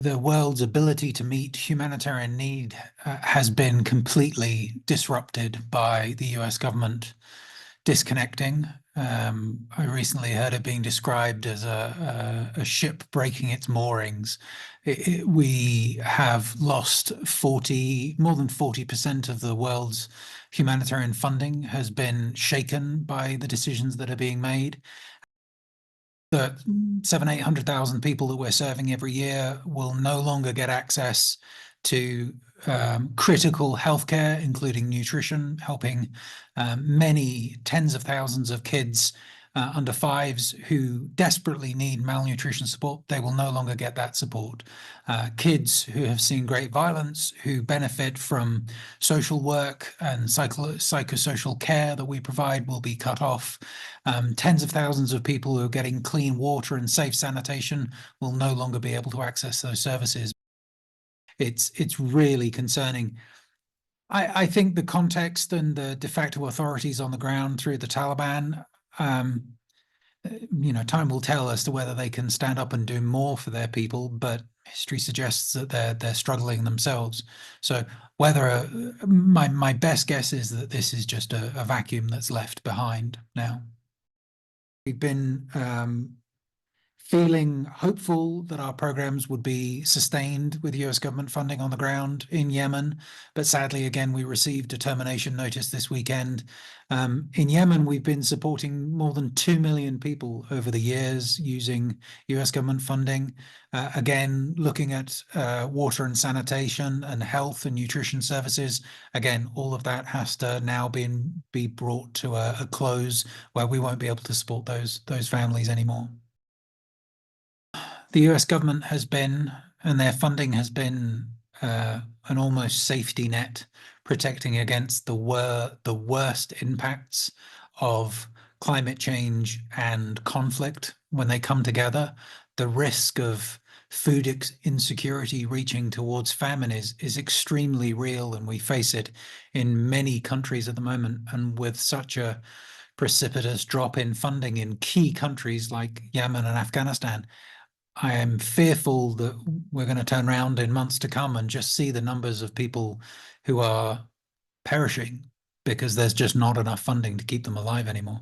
The world's ability to meet humanitarian need has been completely disrupted by the US government disconnecting. I recently heard it being described as a ship breaking its moorings. We have lost more than 40% of the world's humanitarian funding has been shaken by the decisions that are being made. The 800,000 people that we're serving every year will no longer get access to critical healthcare, including nutrition, helping many tens of thousands of kids under fives who desperately need malnutrition support. They will no longer get that support. Kids who have seen great violence, who benefit from social work and psychosocial care that we provide, will be cut off. Tens of thousands of people who are getting clean water and safe sanitation will no longer be able to access those services. It's really concerning. I think the context and the de facto authorities on the ground through the Taliban, time will tell as to whether they can stand up and do more for their people, but history suggests that they're struggling themselves. So whether my best guess is that this is just a vacuum that's left behind now. We've been feeling hopeful that our programs would be sustained with US government funding on the ground in Yemen. But sadly, again, we received a termination notice this weekend. In Yemen, we've been supporting more than 2 million people over the years using US government funding. Again, looking at water and sanitation and health and nutrition services. Again, all of that has to now be brought to a close where we won't be able to support those families anymore. The US government has been, and their funding has been an almost safety net protecting against the worst impacts of climate change and conflict when they come together. The risk of food insecurity reaching towards famine is extremely real, and we face it in many countries at the moment. And with such a precipitous drop in funding in key countries like Yemen and Afghanistan, I am fearful that we're going to turn around in months to come and just see the numbers of people who are perishing because there's just not enough funding to keep them alive anymore.